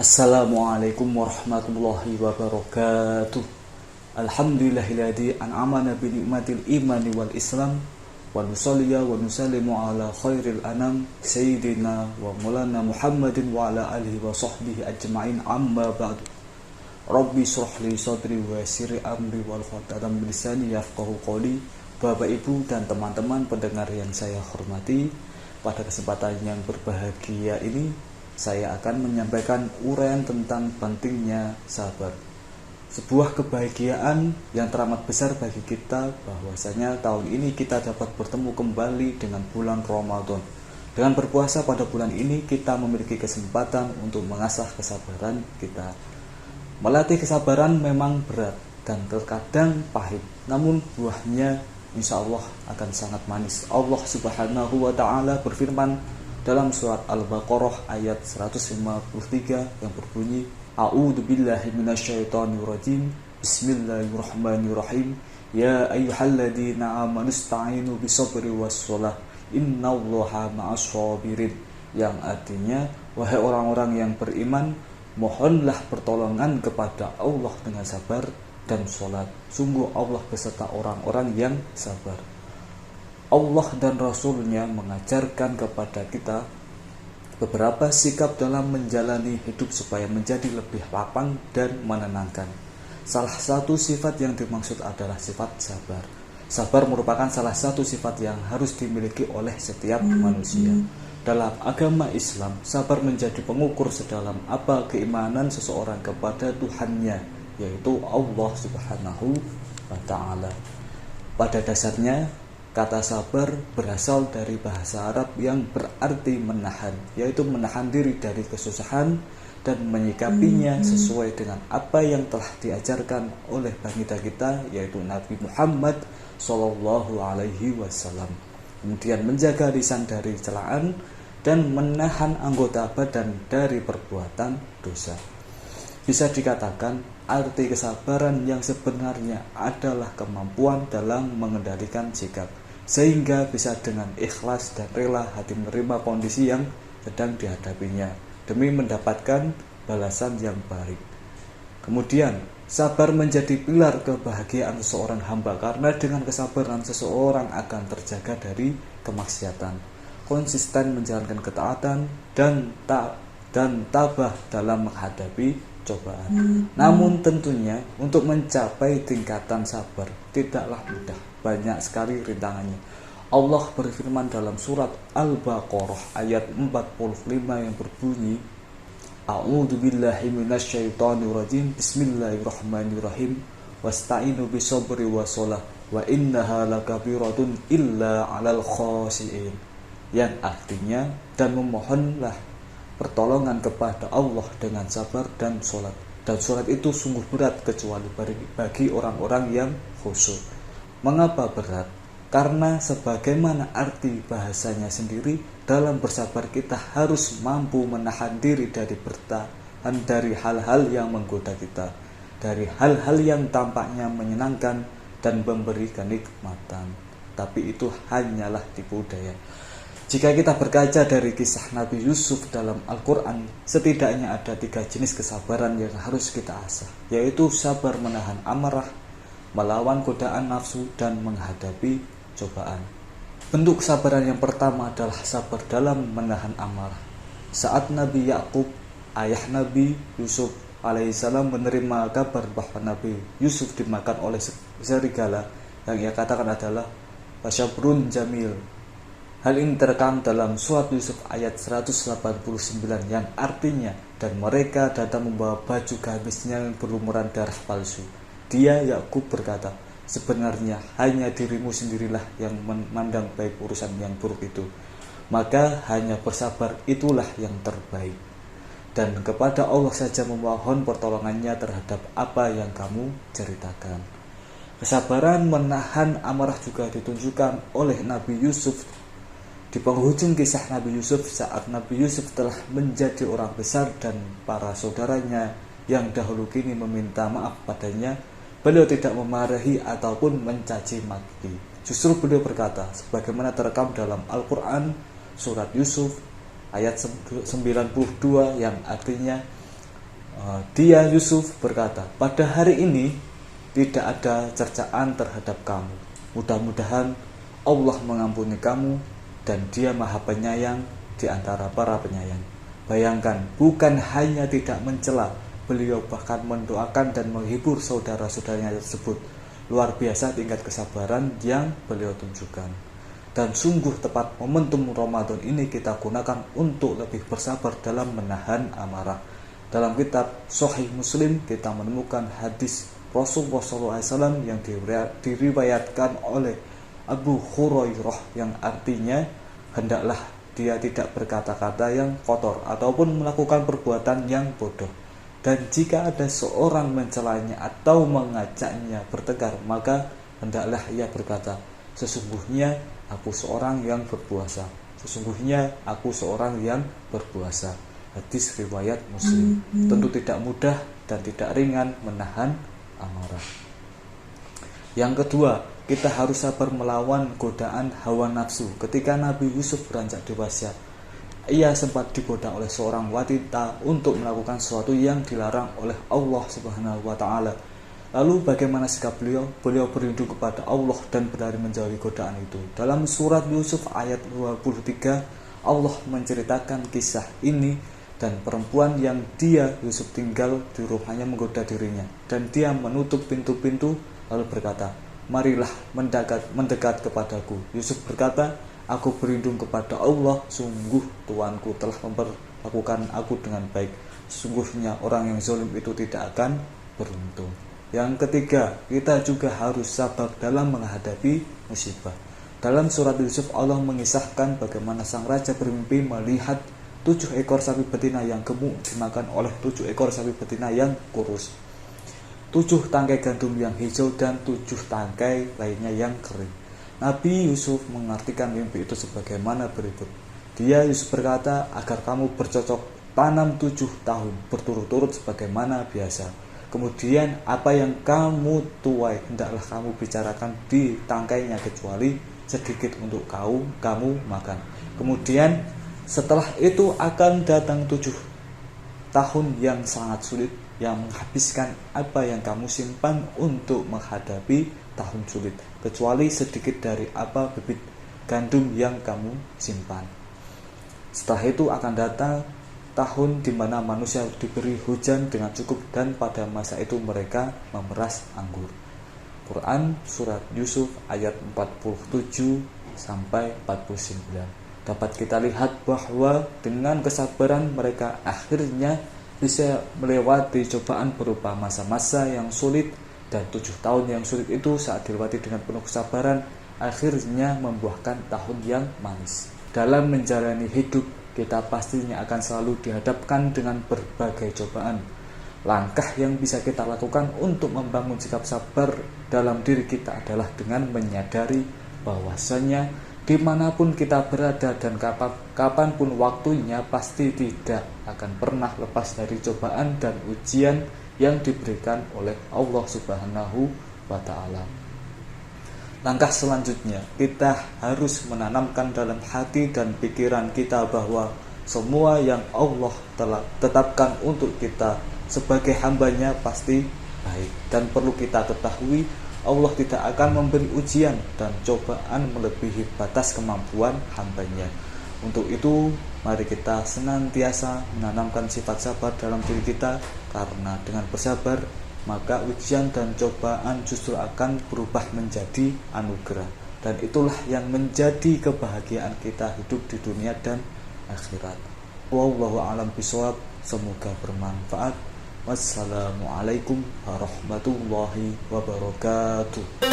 Assalamualaikum warahmatullahi wabarakatuh. Alhamdulillahilladzi an'amana bi ni'matil imani wal islam wa nusalli wa nusallimu ala khairil anam sayyidina wa maulana Muhammadin wa ala alihi wa sahbihi ajma'in, amma ba'du. Rabbi shrah li sadri wa yassir amri wal khatatam bilisani yafqahu qawli. Bapak, Ibu, dan teman-teman pendengar yang saya hormati, pada kesempatan yang berbahagia ini saya akan menyampaikan uraian tentang pentingnya sabar. Sebuah kebahagiaan yang teramat besar bagi kita bahwasanya tahun ini kita dapat bertemu kembali dengan bulan Ramadan. Dengan berpuasa pada bulan ini kita memiliki kesempatan untuk mengasah kesabaran kita. Melatih kesabaran memang berat dan terkadang pahit, namun buahnya insya Allah akan sangat manis. Allah Subhanahu wa ta'ala berfirman dalam surat Al-Baqarah ayat 153 yang berbunyi, A'udzu billahi minasyaitonir rajim. Bismillahirrahmanirrahim. Ya ayyuhalladzina amanu ista'inu bisabri wasshalah. Innallaha ma'assabirin. Yang artinya, wahai orang-orang yang beriman, mohonlah pertolongan kepada Allah dengan sabar dan sholat. Sungguh Allah beserta orang-orang yang sabar. Allah dan Rasul-Nya mengajarkan kepada kita beberapa sikap dalam menjalani hidup supaya menjadi lebih lapang dan menenangkan. Salah satu sifat yang dimaksud adalah sifat sabar. Sabar merupakan salah satu sifat yang harus dimiliki oleh setiap manusia. Dalam agama Islam, sabar menjadi pengukur sedalam apa keimanan seseorang kepada Tuhannya, yaitu Allah Subhanahu wa ta'ala. Pada dasarnya, kata sabar berasal dari bahasa Arab yang berarti menahan, yaitu menahan diri dari kesusahan dan menyikapinya sesuai dengan apa yang telah diajarkan oleh baginda kita, yaitu Nabi Muhammad SAW. Kemudian menjaga lisan dari celaan dan menahan anggota badan dari perbuatan dosa. Bisa dikatakan arti kesabaran yang sebenarnya adalah kemampuan dalam mengendalikan sikap, sehingga bisa dengan ikhlas dan rela hati menerima kondisi yang sedang dihadapinya demi mendapatkan balasan yang baik. Kemudian, sabar menjadi pilar kebahagiaan seseorang hamba, karena dengan kesabaran seseorang akan terjaga dari kemaksiatan, konsisten menjalankan ketaatan, dan tabah dalam menghadapi cobaan. Namun tentunya untuk mencapai tingkatan sabar tidaklah mudah, banyak sekali rintangannya. Allah berfirman dalam surat Al-Baqarah ayat 45 yang berbunyi, A'udzu billahi minasyaitonir rajim. Bismillahirrahmanirrahim. Wasta'inu bisabri wassalah wa innaha lakabiratun illa 'alal khashiin. Yang artinya, dan memohonlah pertolongan kepada Allah dengan sabar dan sholat. Dan sholat itu sungguh berat kecuali bagi orang-orang yang khusyuk. Mengapa berat? Karena sebagaimana arti bahasanya sendiri, dalam bersabar kita harus mampu menahan diri dari bertahan dari hal-hal yang menggoda kita, dari hal-hal yang tampaknya menyenangkan dan memberi kenikmatan. Tapi itu hanyalah tipu daya. Jika kita berkaca dari kisah Nabi Yusuf dalam Al-Quran, setidaknya ada 3 jenis kesabaran yang harus kita asah, yaitu sabar menahan amarah, melawan godaan nafsu, dan menghadapi cobaan. Bentuk kesabaran yang pertama adalah sabar dalam menahan amarah. Saat Nabi Yakub, ayah Nabi Yusuf alaihissalam, menerima kabar bahwa Nabi Yusuf dimakan oleh serigala, yang ia katakan adalah Fasyabrun Jamil. Hal ini terekam dalam surat Yusuf ayat 189 yang artinya, dan mereka datang membawa baju gamisnya yang berlumuran darah palsu. Dia, Yakub, berkata, sebenarnya hanya dirimu sendirilah yang memandang baik urusan yang buruk itu. Maka hanya bersabar itulah yang terbaik. Dan kepada Allah saja memohon pertolongannya terhadap apa yang kamu ceritakan. Kesabaran menahan amarah juga ditunjukkan oleh Nabi Yusuf di penghujung kisah Nabi Yusuf, saat Nabi Yusuf telah menjadi orang besar dan para saudaranya yang dahulu kini meminta maaf padanya, beliau tidak memarahi ataupun mencaci maki. Justru beliau berkata, sebagaimana terekam dalam Al-Quran surat Yusuf ayat 92 yang artinya, Dia Yusuf berkata, pada hari ini tidak ada cercaan terhadap kamu. Mudah-mudahan Allah mengampuni kamu dan Dia Maha Penyayang di antara para penyayang. Bayangkan, bukan hanya tidak mencela, beliau bahkan mendoakan dan menghibur saudara-saudaranya tersebut. Luar biasa tingkat kesabaran yang beliau tunjukkan. Dan sungguh tepat momentum Ramadan ini kita gunakan untuk lebih bersabar dalam menahan amarah. Dalam kitab Sahih Muslim kita menemukan hadis Rasulullah SAW yang diriwayatkan oleh Abu Hurairah yang artinya, hendaklah dia tidak berkata-kata yang kotor ataupun melakukan perbuatan yang bodoh. Dan jika ada seorang mencelanya atau mengajaknya bertengkar, maka hendaklah ia berkata, sesungguhnya aku seorang yang berpuasa. Sesungguhnya aku seorang yang berpuasa. Hadis riwayat Muslim. Tentu tidak mudah dan tidak ringan menahan amarah. Yang kedua, kita harus sabar melawan godaan hawa nafsu. Ketika Nabi Yusuf beranjak dewasa, ia sempat digoda oleh seorang wanita untuk melakukan sesuatu yang dilarang oleh Allah Subhanahu wa taala. Lalu bagaimana sikap beliau? Beliau berlindung kepada Allah dan berlari menjauhi godaan itu. Dalam surat Yusuf ayat 23, Allah menceritakan kisah ini dan perempuan yang dia Yusuf tinggal di rumahnya menggoda dirinya, dan dia menutup pintu-pintu lalu berkata, marilah mendekat kepadaku. Yusuf berkata, aku berlindung kepada Allah, sungguh Tuanku telah memperlakukan aku dengan baik. Sungguhnya orang yang zalim itu tidak akan beruntung. Yang ketiga, kita juga harus sabar dalam menghadapi musibah. Dalam surat Yusuf, Allah mengisahkan bagaimana sang raja bermimpi melihat 7 ekor sapi betina yang gemuk dimakan oleh 7 ekor sapi betina yang kurus, 7 tangkai gandum yang hijau dan 7 tangkai lainnya yang kering. Nabi Yusuf mengartikan mimpi itu sebagaimana berikut. Dia Yusuf berkata, agar kamu bercocok tanam 7 tahun berturut-turut sebagaimana biasa. Kemudian apa yang kamu tuai hendaklah kamu bicarakan di tangkainya kecuali sedikit untuk kamu makan. Kemudian setelah itu akan datang 7 tahun yang sangat sulit yang menghabiskan apa yang kamu simpan untuk menghadapi tahun sulit, kecuali sedikit dari apa bibit gandum yang kamu simpan. Setelah itu akan datang tahun di mana manusia diberi hujan dengan cukup dan pada masa itu mereka memeras anggur. Quran Surat Yusuf ayat 47 sampai 49. Dapat kita lihat bahwa dengan kesabaran mereka akhirnya bisa melewati cobaan berupa masa-masa yang sulit, dan 7 tahun yang sulit itu saat dilewati dengan penuh kesabaran akhirnya membuahkan tahun yang manis. Dalam menjalani hidup, kita pastinya akan selalu dihadapkan dengan berbagai cobaan. Langkah yang bisa kita lakukan untuk membangun sikap sabar dalam diri kita adalah dengan menyadari bahwasanya dimanapun kita berada dan kapanpun waktunya pasti tidak akan pernah lepas dari cobaan dan ujian yang diberikan oleh Allah Subhanahu wa ta'ala. Langkah selanjutnya, kita harus menanamkan dalam hati dan pikiran kita bahwa semua yang Allah telah tetapkan untuk kita sebagai hambanya pasti baik. Dan perlu kita ketahui, Allah tidak akan memberi ujian dan cobaan melebihi batas kemampuan hambanya. Untuk itu, mari kita senantiasa menanamkan sifat sabar dalam diri kita, karena dengan bersabar, maka ujian dan cobaan justru akan berubah menjadi anugerah. Dan itulah yang menjadi kebahagiaan kita hidup di dunia dan akhirat. Wallahu a'lam bishawab. Semoga bermanfaat. Wassalamualaikum warahmatullahi wabarakatuh.